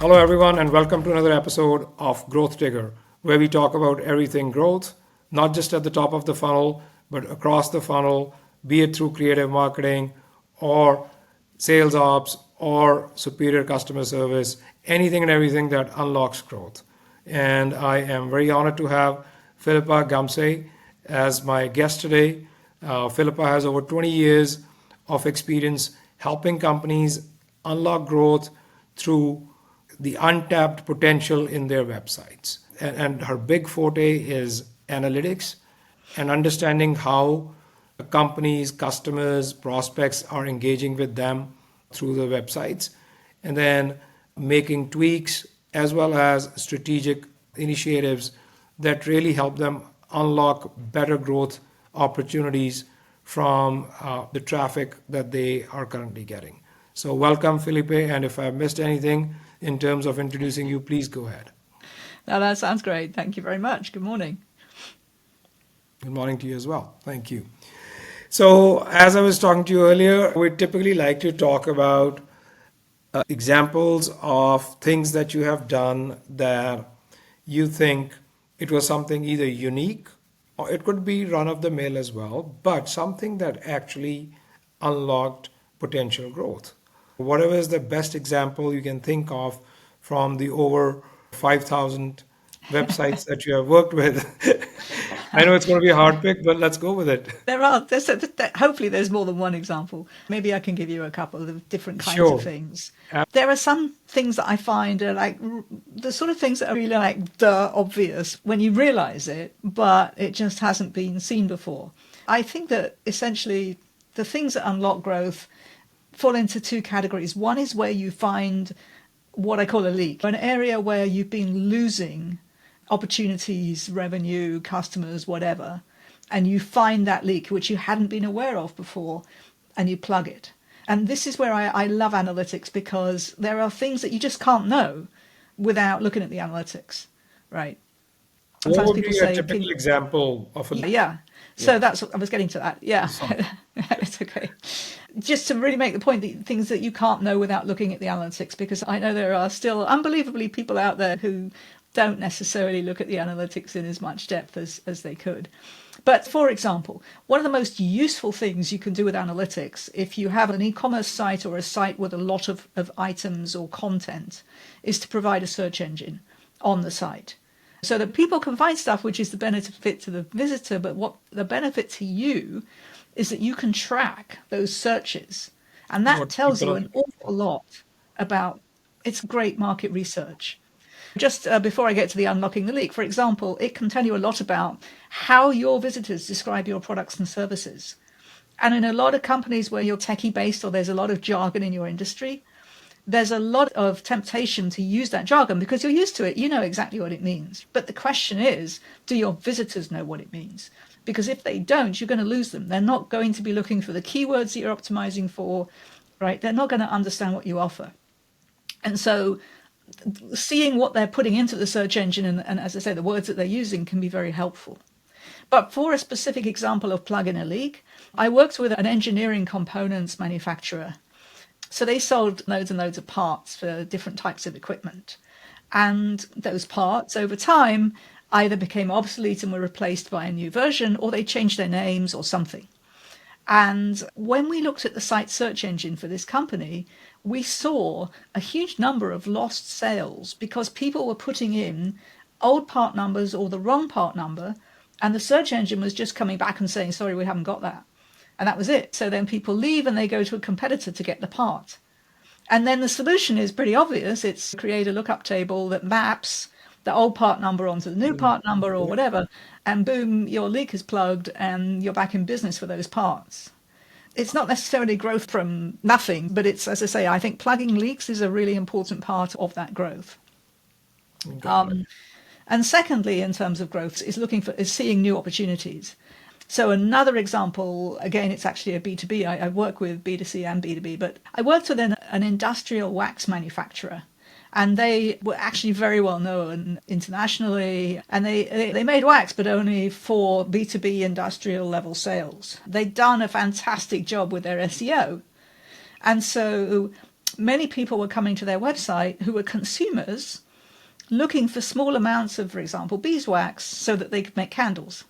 Hello, everyone, and welcome to another episode of Growth Digger, where we talk about everything growth, not just at the top of the funnel, but across the funnel, be it through creative marketing or sales ops or superior customer service, anything and everything that unlocks growth. And I am very honored to have Philippa Gamse as my guest today. Philippa has over 20 years of experience helping companies unlock growth through the untapped potential in their websites. And her big forte is analytics and understanding how companies, customers, prospects are engaging with them through the websites, and then making tweaks as well as strategic initiatives that really help them unlock better growth opportunities from the traffic that they are currently getting. So welcome, Philippa, and if I've missed anything in terms of introducing you, please go ahead. No, that sounds great. Thank you very much. Good morning. Good morning to you as well. Thank you. So as I was talking to you earlier, we typically like to talk about examples of things that you have done that you think it was something either unique or it could be run of the mill as well, but something that actually unlocked potential growth. Whatever is the best example you can think of from the over 5,000 websites that you have worked with. I know it's going to be a hard pick, but let's go with it. Hopefully there's more than one example. Maybe I can give you a couple of different kinds of Sure. things. There are some things that I find are like the sort of things that are really like the obvious when you realize it, but it just hasn't been seen before. I think that essentially the things that unlock growth fall into two categories. One is where you find what I call a leak, an area where you've been losing opportunities, revenue, customers, whatever, and you find that leak, which you hadn't been aware of before, and you plug it. And this is where I love analytics, because there are things that you just can't know without looking at the analytics, right? What Sometimes would people be a say, typical example of a leak? yeah. So that's I was getting to that. Yeah, it's okay. Just to really make the point, that things that you can't know without looking at the analytics, because I know there are still unbelievably people out there who don't necessarily look at the analytics in as much depth as they could. But for example, one of the most useful things you can do with analytics, if you have an e-commerce site or a site with a lot of items or content, is to provide a search engine on the site, so that people can find stuff which is the benefit to the visitor, but what the benefit to you is that you can track those searches. And that What tells people you are an looking awful for. lot about, it's great market research. Just before I get to the unlocking the leak, for example, it can tell you a lot about how your visitors describe your products and services. And in a lot of companies where you're techie based or there's a lot of jargon in your industry, there's a lot of temptation to use that jargon because you're used to it. You know exactly what it means. But the question is, do your visitors know what it means? Because if they don't, you're going to lose them. They're not going to be looking for the keywords that you're optimizing for, right? They're not going to understand what you offer. And so seeing what they're putting into the search engine and as I say, the words that they're using can be very helpful. But for a specific example of plug in a leak, I worked with an engineering components manufacturer. So they sold loads and loads of parts for different types of equipment. And those parts over time either became obsolete and were replaced by a new version, or they changed their names or something. And when we looked at the site search engine for this company, we saw a huge number of lost sales because people were putting in old part numbers or the wrong part number, and the search engine was just coming back and saying, sorry, we haven't got that. And that was it. So then people leave and they go to a competitor to get the part. And then the solution is pretty obvious. It's create a lookup table that maps the old part number onto the new part number or whatever. And boom, your leak is plugged and you're back in business for those parts. It's not necessarily growth from nothing, but it's, as I say, I think plugging leaks is a really important part of that growth. Got it. And secondly, in terms of growth, is seeing new opportunities. So another example, again, it's actually a B2B. I work with B2C and B2B, but I worked with an industrial wax manufacturer, and they were actually very well known internationally. And they made wax, but only for B2B industrial level sales. They'd done a fantastic job with their SEO. And so many people were coming to their website who were consumers looking for small amounts of, for example, beeswax so that they could make candles.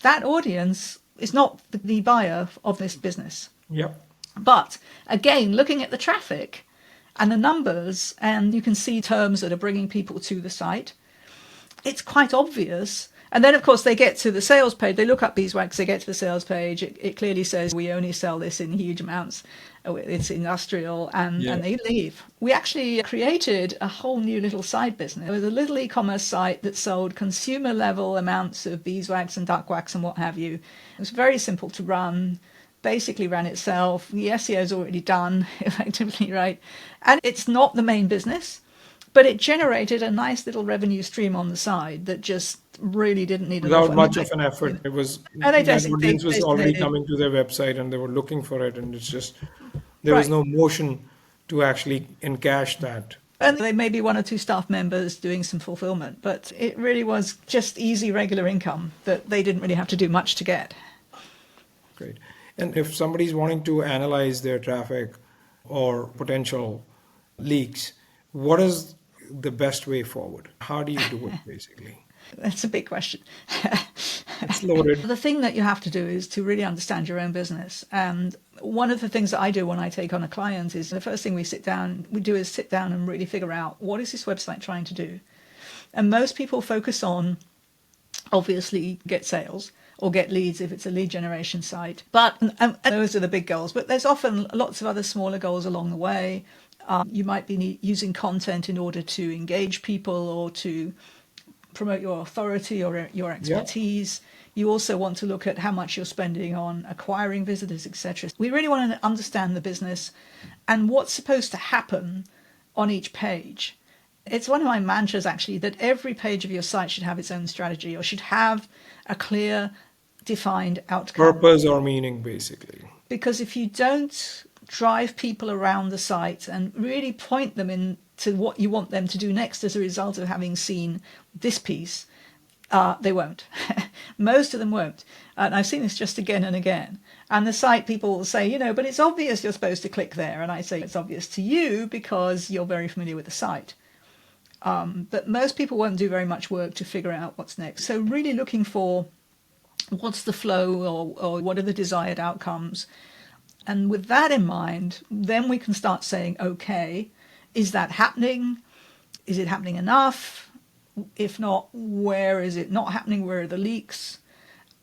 That audience is not the buyer of this business. Yep. But again, looking at the traffic and the numbers, and you can see terms that are bringing people to the site, it's quite obvious. And then, of course, they get to the sales page. They look up beeswax. They get to the sales page. It clearly says we only sell this in huge amounts. It's industrial, and they leave. We actually created a whole new little side business. It was a little e-commerce site that sold consumer level amounts of beeswax and duckwax and what have you. It was very simple to run. Basically ran itself. The SEO is already done, effectively, right? And it's not the main business, but it generated a nice little revenue stream on the side that just really didn't need Without much of an effort. It was, And they that just audience was already did. coming to their website and they were looking for it, and it's just, there was no motion to actually encash that. And they may be one or two staff members doing some fulfillment, but it really was just easy, regular income that they didn't really have to do much to get. Great. And if somebody's wanting to analyze their traffic or potential leaks, what is the best way forward? How do you do it, basically? That's a big question. It's loaded. The thing that you have to do is to really understand your own business. And one of the things that I do when I take on a client is the first thing we do is sit down and really figure out, what is this website trying to do? And most people focus on, obviously, get sales or get leads if it's a lead generation site. But and those are the big goals. But there's often lots of other smaller goals along the way. You might be using content in order to engage people or to promote your authority or your expertise. You also want to look at how much you're spending on acquiring visitors, etc. We really want to understand the business and what's supposed to happen on each page. It's one of my mantras, actually, that every page of your site should have its own strategy or should have a clear, defined outcome. Purpose or meaning, basically. Because if you don't drive people around the site and really point them into what you want them to do next as a result of having seen this piece, they won't. Most of them won't. And I've seen this just again and again. And the site people will say, but it's obvious you're supposed to click there. And I say, it's obvious to you because you're very familiar with the site. But most people won't do very much work to figure out what's next. So really looking for what's the flow or what are the desired outcomes. And with that in mind, then we can start saying, okay, is that happening? Is it happening enough? If not, where is it not happening? Where are the leaks?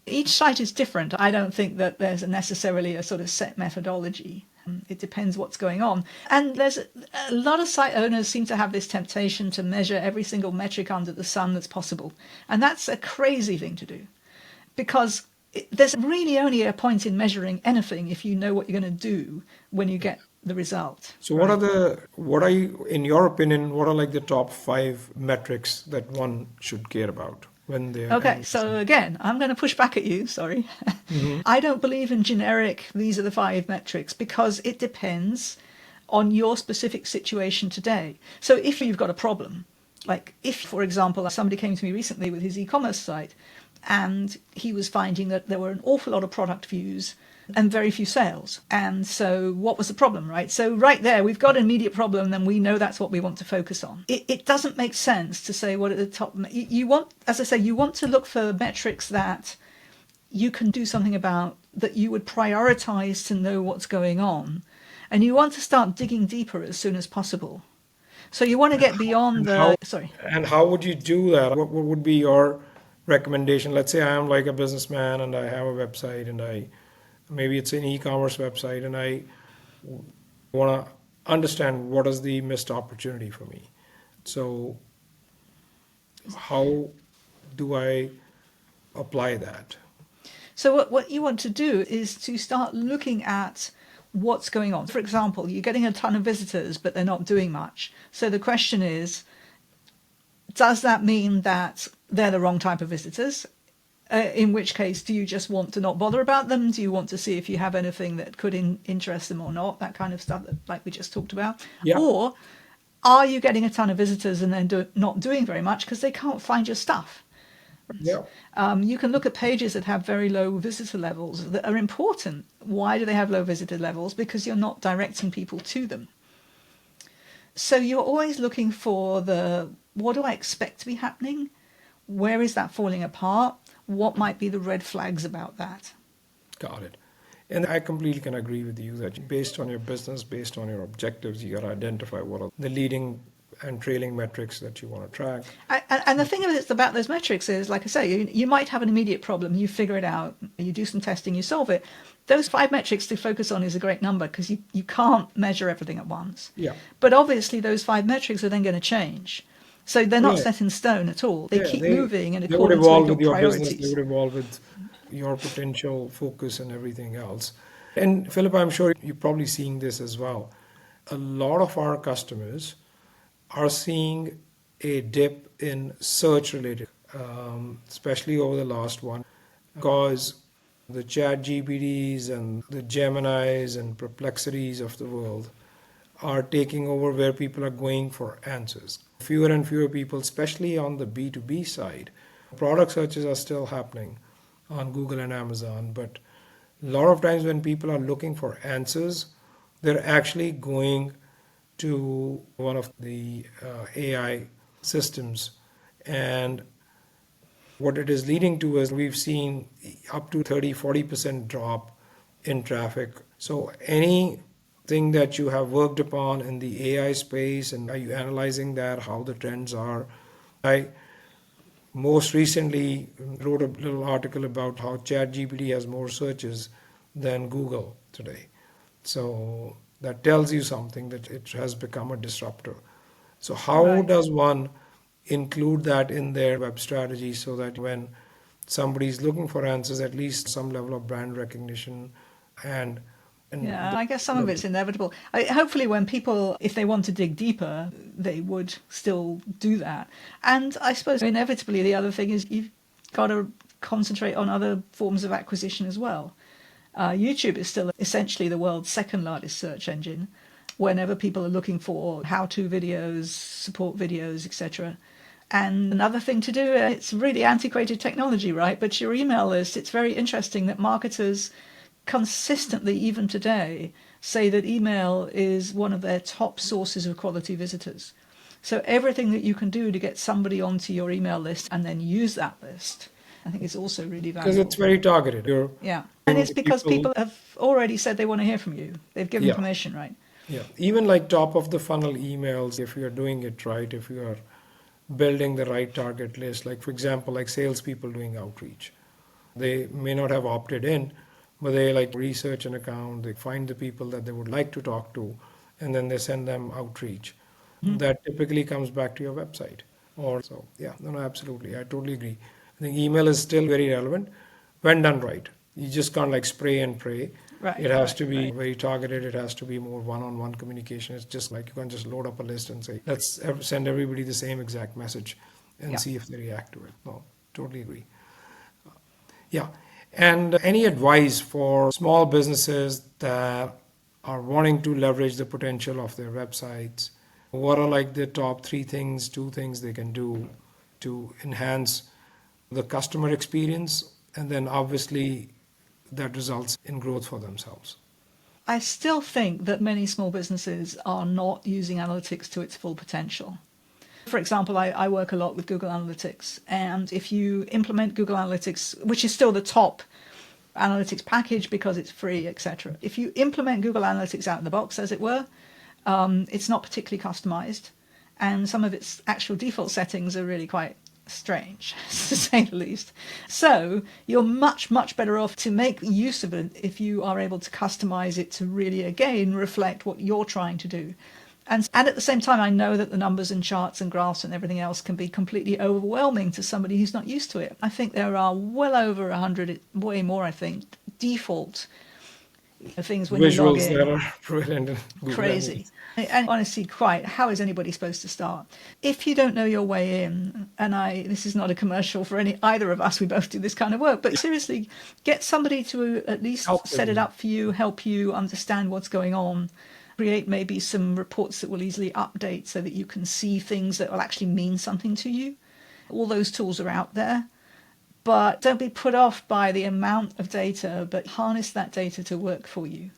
Each site is different. I don't think that there's necessarily a sort of set methodology. It depends what's going on. And there's a lot of site owners seem to have this temptation to measure every single metric under the sun that's possible. And that's a crazy thing to do, because there's really only a point in measuring anything if you know what you're going to do when you get the result. So what are you, in your opinion, what are like the top 5 metrics that one should care about when they're... Okay, so again, I'm going to push back at you, sorry. I don't believe in generic, these are the 5 metrics, because it depends on your specific situation today. So if you've got a problem, like if, for example, somebody came to me recently with his e-commerce site, and he was finding that there were an awful lot of product views and very few sales. And so what was the problem, right? So right there, we've got an immediate problem, and we know that's what we want to focus on. It doesn't make sense to say what at the top... You want, as I say, you want to look for metrics that you can do something about, that you would prioritize to know what's going on. And you want to start digging deeper as soon as possible. So you want to get beyond the... Sorry. And how would you do that? What would be your recommendation? Let's say I am like a businessman and I have a website, and maybe it's an e-commerce website, and I want to understand what is the missed opportunity for me. So how do I apply that? So what you want to do is to start looking at what's going on. For example, you're getting a ton of visitors, but they're not doing much. So the question is, does that mean that they're the wrong type of visitors? In which case, do you just want to not bother about them? Do you want to see if you have anything that could interest them or not? That kind of stuff that, like we just talked about. Yeah. Or are you getting a ton of visitors and then not doing very much because they can't find your stuff? Yeah. You can look at pages that have very low visitor levels that are important. Why do they have low visitor levels? Because you're not directing people to them. So you're always looking for what do I expect to be happening? Where is that falling apart? What might be the red flags about that? Got it. And I completely can agree with you that based on your business, based on your objectives, you got to identify what are the leading and trailing metrics that you want to track. And the thing about those metrics is, like I say, you might have an immediate problem, you figure it out, you do some testing, you solve it. Those 5 metrics to focus on is a great number because you can't measure everything at once. Yeah. But obviously those 5 metrics are then going to change. So they're not Yeah. set in stone at all. They Yeah, keep moving in they would accordance with evolve your with your business, they priorities. would evolve with your potential focus and everything else. And Philippa, I'm sure you're probably seeing this as well. A lot of our customers are seeing a dip in search related, especially over the last one, because the chat GPTs and the Geminis and perplexities of the world are taking over where people are going for answers. Fewer and fewer people, especially on the B2B side, product searches are still happening on Google and Amazon, but a lot of times when people are looking for answers, they're actually going to one of the AI systems. And what it is leading to is we've seen up to 30-40% drop in traffic. So anything that you have worked upon in the AI space, and are you analyzing that, how the trends are? I most recently wrote a little article about how ChatGPT has more searches than Google today. So that tells you something, that it has become a disruptor. So how Right. does one include that in their web strategy so that when somebody is looking for answers, at least some level of brand recognition and Yeah, I guess some of it's inevitable. Hopefully, when people, if they want to dig deeper, they would still do that. And I suppose inevitably the other thing is you've got to concentrate on other forms of acquisition as well. YouTube is still essentially the world's second largest search engine. Whenever people are looking for how-to videos, support videos, etc. And another thing to do, it's really antiquated technology, right? But your email list, it's very interesting that marketers consistently, even today, say that email is one of their top sources of quality visitors. So everything that you can do to get somebody onto your email list and then use that list, I think is also really because it's valuable. very targeted. You're Yeah. And giving it's the because people have already said they want to hear from you. They've given yeah, permission, right? yeah. Even like top of the funnel emails, if you're doing it right, if you are building the right target list, like for example, like salespeople doing outreach, they may not have opted in, but they like research an account, they find the people that they would like to talk to, and then they send them outreach. That typically comes back to your website. Or so, yeah, no, absolutely. I totally agree. I think email is still very relevant when done right. You just can't like spray and pray. Right, It has right, to be right. very targeted. It has to be more one-on-one communication. It's just like you can't just load up a list and say, let's send everybody the same exact message and Yeah. see if they react to it. No, totally agree. Yeah. And any advice for small businesses that are wanting to leverage the potential of their websites? What are like the top 3 things, 2 things they can do to enhance the customer experience? And then obviously that results in growth for themselves. I still think that many small businesses are not using analytics to its full potential. For example, I work a lot with Google Analytics, and if you implement Google Analytics, which is still the top analytics package because it's free, etc., if you implement Google Analytics out of the box, as it were, it's not particularly customized, and some of its actual default settings are really quite strange, to say the least. So you're much, much better off to make use of it if you are able to customize it to really, again, reflect what you're trying to do. And at the same time, I know that the numbers and charts and graphs and everything else can be completely overwhelming to somebody who's not used to it. I think there are well over 100, way more, I think, default things when you log Visuals that in. are brilliant in Google Crazy. Analytics. And honestly, quite, how is anybody supposed to start? If you don't know your way in, and this is not a commercial for either of us, we both do this kind of work, but seriously, get somebody to at least Help set it them. up for you, help you understand what's going on, create maybe some reports that will easily update so that you can see things that will actually mean something to you. All those tools are out there. But don't be put off by the amount of data, but harness that data to work for you.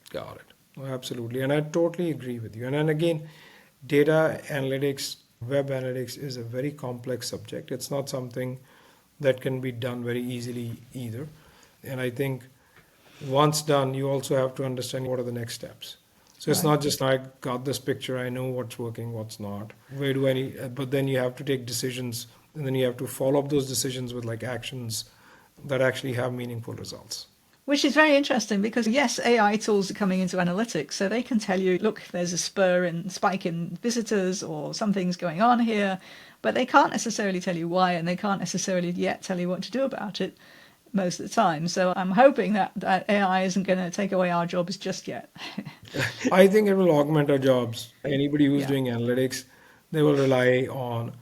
Got it. Oh, absolutely. And I totally agree with you. And then again, data analytics, web analytics is a very complex subject. It's not something that can be done very easily either. And I think once done, you also have to understand what are the next steps. So it's Right. not just I got this picture, I know what's working, what's not. Where do I need, but then you have to take decisions and then you have to follow up those decisions with like actions that actually have meaningful results. Which is very interesting because yes, AI tools are coming into analytics, so they can tell you, look, there's a spike in visitors or something's going on here, but they can't necessarily tell you why, and they can't necessarily yet tell you what to do about it most of the time. So I'm hoping that AI isn't going to take away our jobs just yet. I think it will augment our jobs. Anybody who's Yeah. doing analytics, they will rely on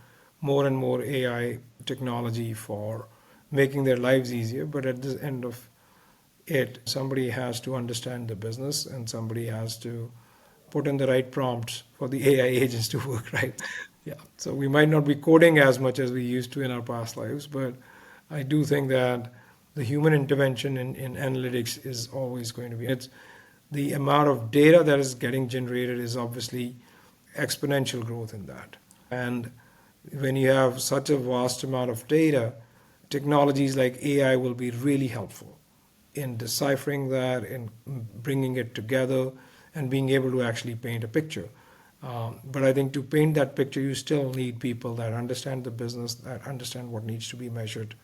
more and more AI technology for making their lives easier. But at the end of it, somebody has to understand the business and somebody has to put in the right prompts for the AI agents to work, right? Yeah. So we might not be coding as much as we used to in our past lives, but I do think that the human intervention in analytics is always going to be. It's the amount of data that is getting generated is obviously exponential growth in that. And when you have such a vast amount of data, technologies like AI will be really helpful in deciphering that, in bringing it together, and being able to actually paint a picture. But I think to paint that picture, you still need people that understand the business, that understand what needs to be measured,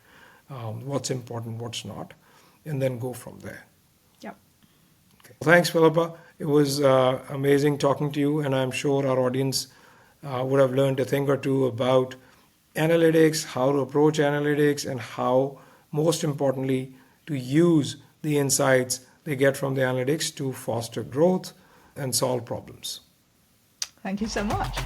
what's important, what's not, and then go from there. Yep. Okay. Thanks, Philippa. It was amazing talking to you, and I'm sure our audience would have learned a thing or two about analytics, how to approach analytics, and how, most importantly, to use the insights they get from the analytics to foster growth and solve problems. Thank you so much.